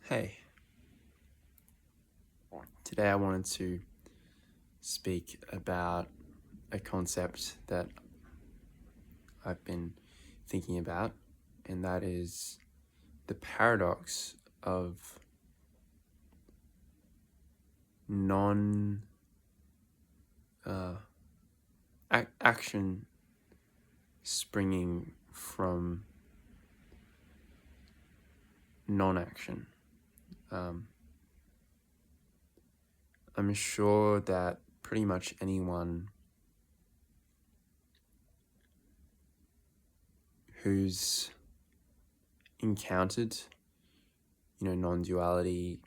Hey, today I wanted to speak about a concept that I've been thinking about, and that is the paradox of non action springing from non-action. I'm sure that pretty much anyone who's encountered, non-duality,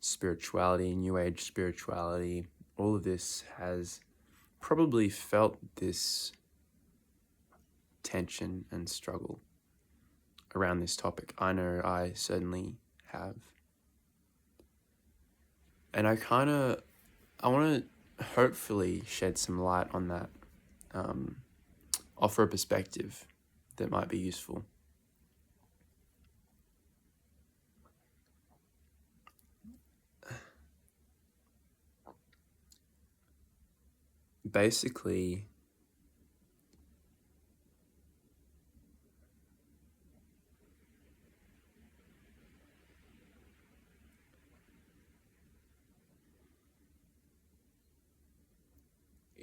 spirituality, New Age spirituality, all of this has probably felt this tension and struggle around this topic. I know I certainly have. And I want to hopefully shed some light on that, offer a perspective that might be useful. Basically,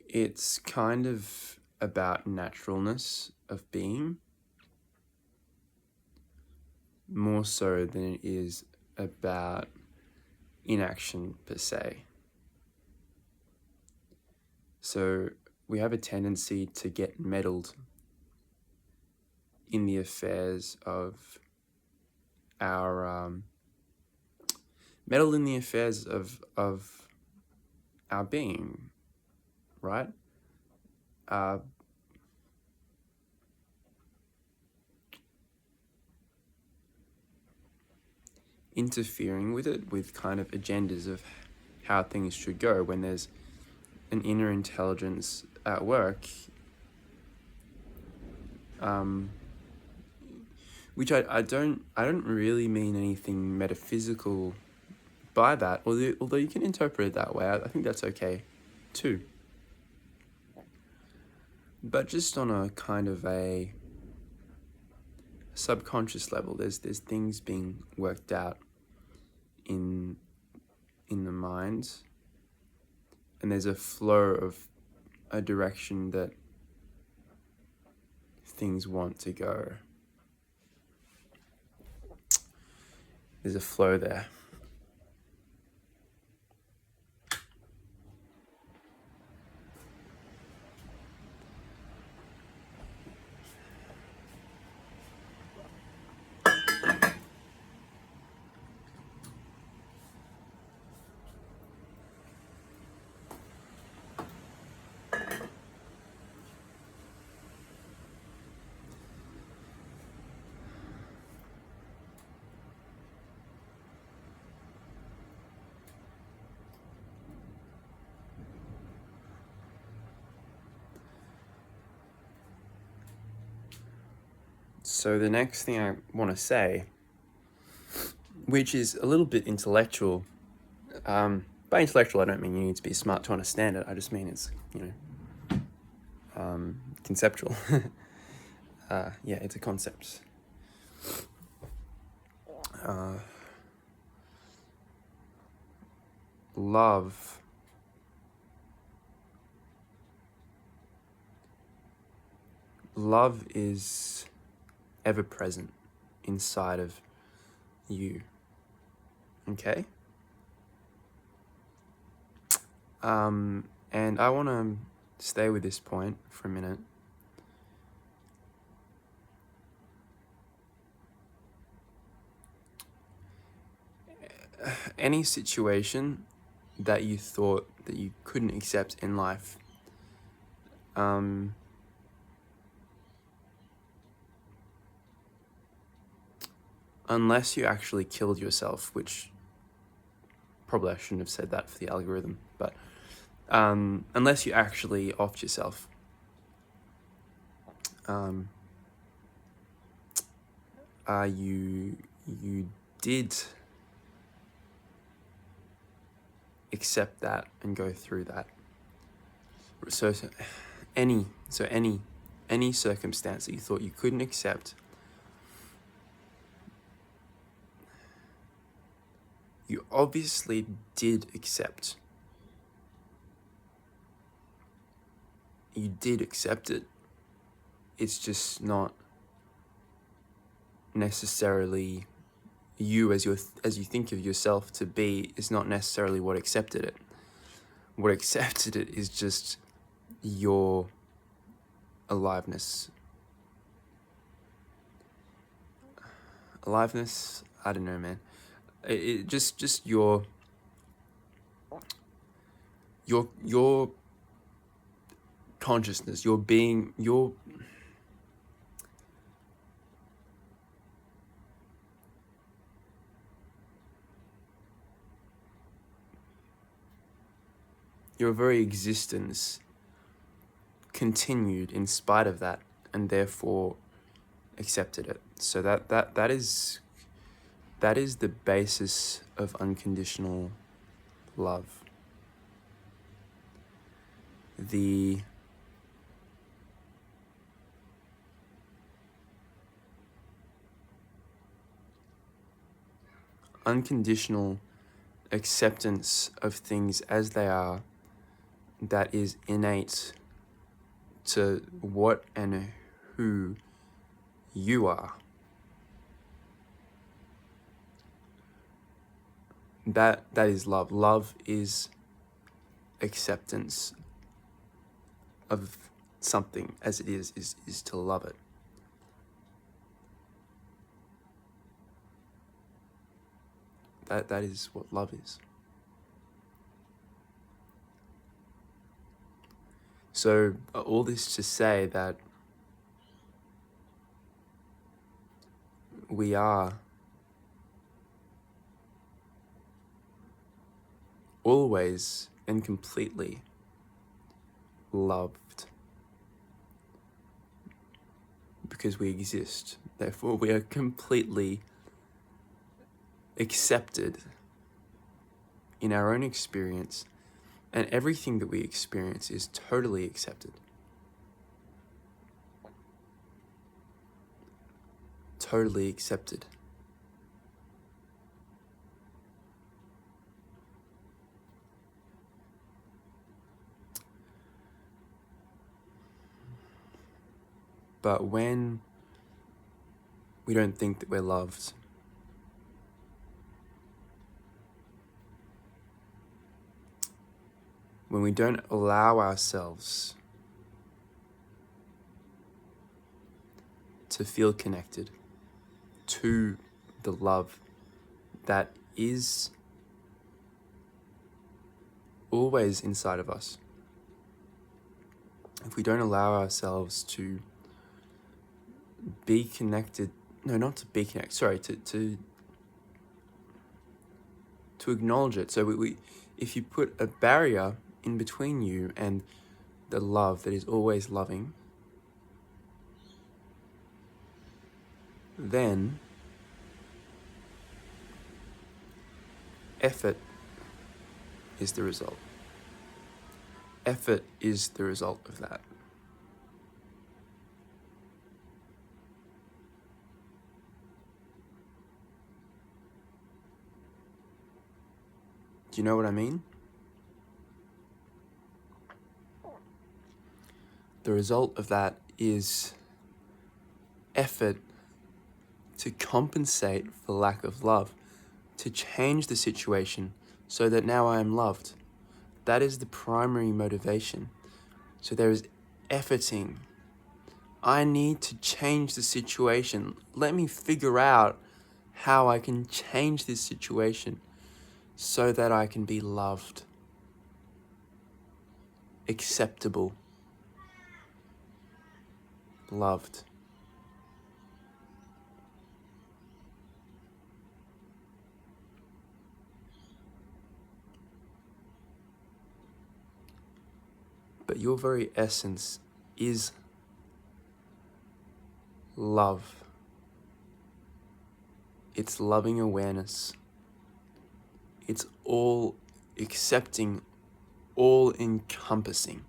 it's kind of about naturalness of being more so than it is about inaction per se. So we have a tendency to get meddled in the affairs of our our being, right? Interfering with it with kind of agendas of how things should go when there's an inner intelligence at work, which I don't really mean anything metaphysical by that, although you can interpret it that way. I think that's okay too. But just on a kind of a subconscious level, there's things being worked out in the mind, and there's a flow of a direction that things want to go. There's a flow there. So the next thing I want to say, which is a little bit intellectual, by intellectual I don't mean you need to be smart to understand it. I just mean it's, conceptual. Yeah, it's a concept. Love is ever present inside of you. Okay? And I want to stay with this point for a minute. Any situation that you thought that you couldn't accept in life, unless you actually killed yourself, which probably I shouldn't have said that for the algorithm, but unless you actually offed yourself, you did accept that and go through that. So any circumstance that you thought you couldn't accept, you obviously did accept. You did accept it. It's just not necessarily you as you think of yourself to be is not necessarily what accepted it. What accepted it is just your aliveness. Aliveness? I don't know, man. It just your consciousness, your being, your very existence continued in spite of that, and therefore accepted it. So that is the basis of unconditional love. The unconditional acceptance of things as they are, that is innate to what and who you are. That is love. Love is acceptance of something as it is to love it. That is what love is. So all this to say that we are always and completely loved because we exist. Therefore, we are completely accepted in our own experience, and everything that we experience is totally accepted. Totally accepted. But when we don't think that we're loved, when we don't allow ourselves to feel connected to the love that is always inside of us, if we don't allow ourselves to be connected, no, not to be connected, sorry, to acknowledge it. So we if you put a barrier in between you and the love that is always loving, then effort is the result. Effort is the result of that. Do you know what I mean? The result of that is effort to compensate for lack of love, to change the situation so that now I am loved. That is the primary motivation. So there is efforting. I need to change the situation. Let me figure out how I can change this situation so that I can be loved, acceptable, loved. But your very essence is love. It's loving awareness. It's all accepting, all encompassing.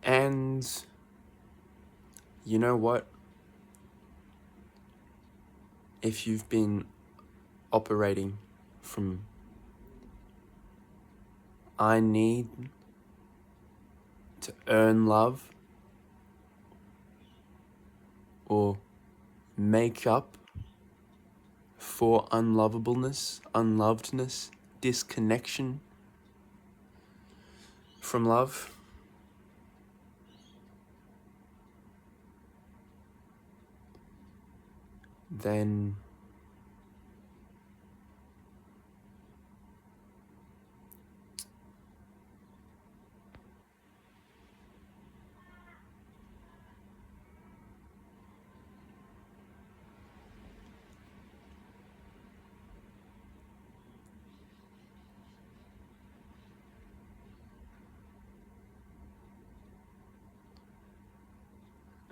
And you know what? If you've been operating from I need to earn love or make up for unlovableness, unlovedness, disconnection from love, then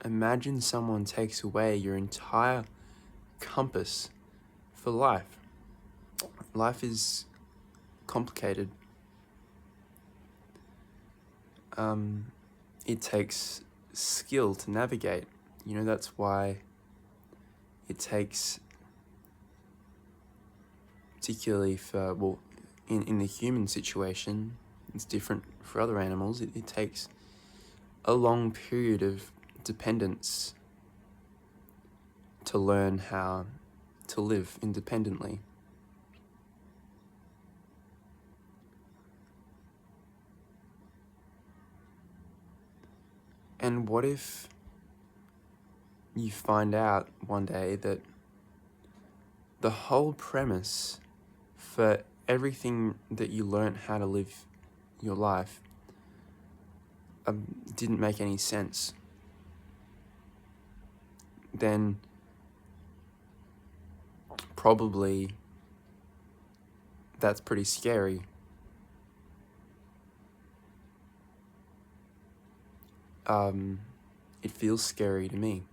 imagine someone takes away your entire compass for life. Life is complicated. It takes skill to navigate. That's why it takes, particularly for, in the human situation, it's different for other animals. It takes a long period of dependence to learn how to live independently. And what if you find out one day that the whole premise for everything that you learned how to live your life didn't make any sense? Then probably that's pretty scary. It feels scary to me.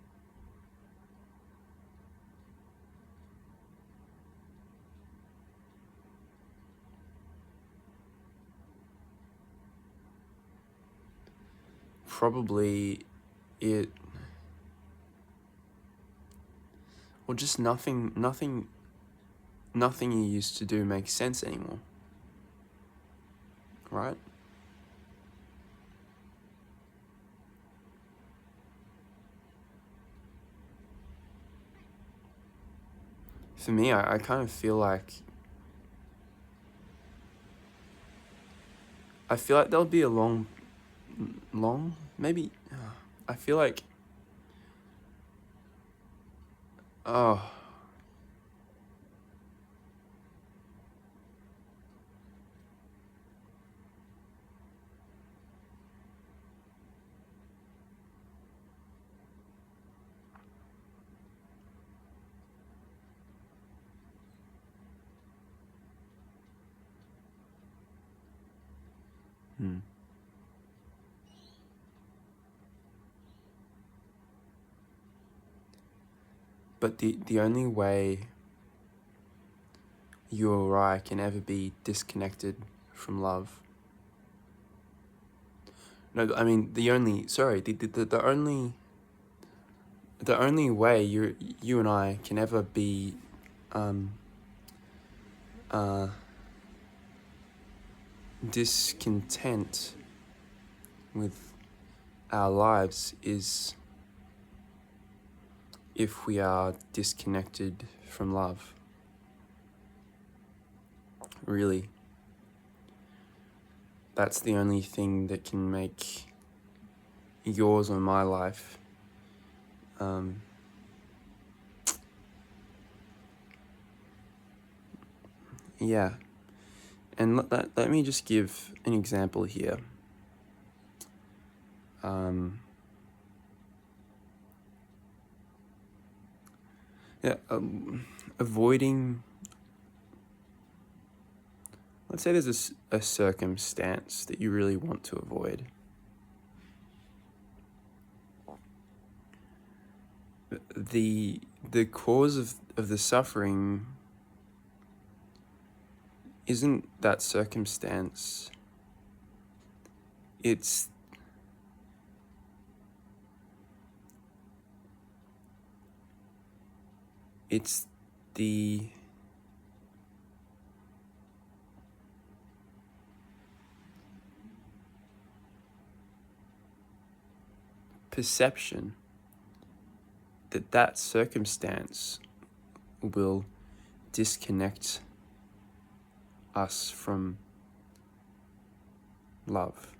Probably just nothing you used to do makes sense anymore, right? For me, I kind of feel like there'll be a long, maybe, I feel like, oh, but the only way you or I can ever be disconnected from love. No, I mean the only way you and I can ever be discontent with our lives is if we are disconnected from love. Really. That's the only thing that can make yours or my life yeah. And let me just give an example here. Avoiding let's say there's a circumstance that you really want to avoid. The cause of the suffering isn't that circumstance. It's the perception that that circumstance will disconnect us from love.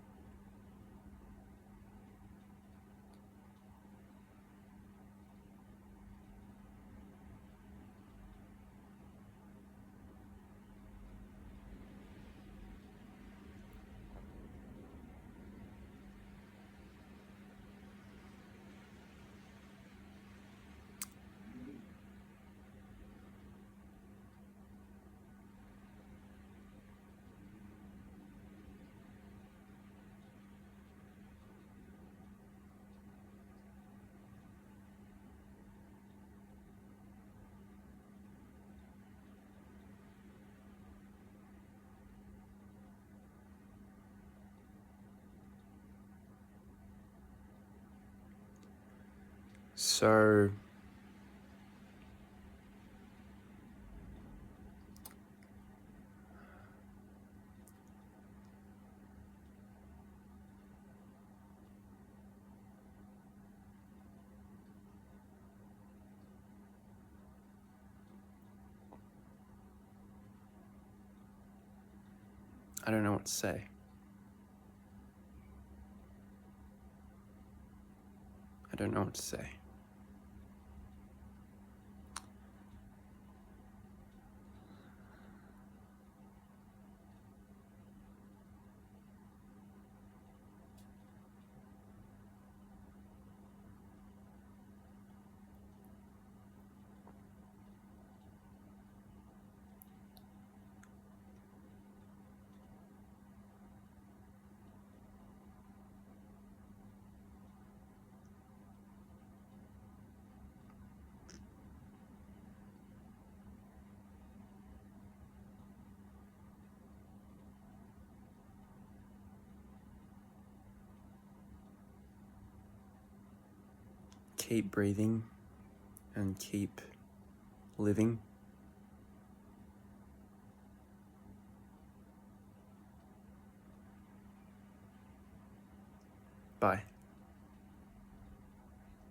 So I don't know what to say. I don't know what to say. Keep breathing and keep living. Bye.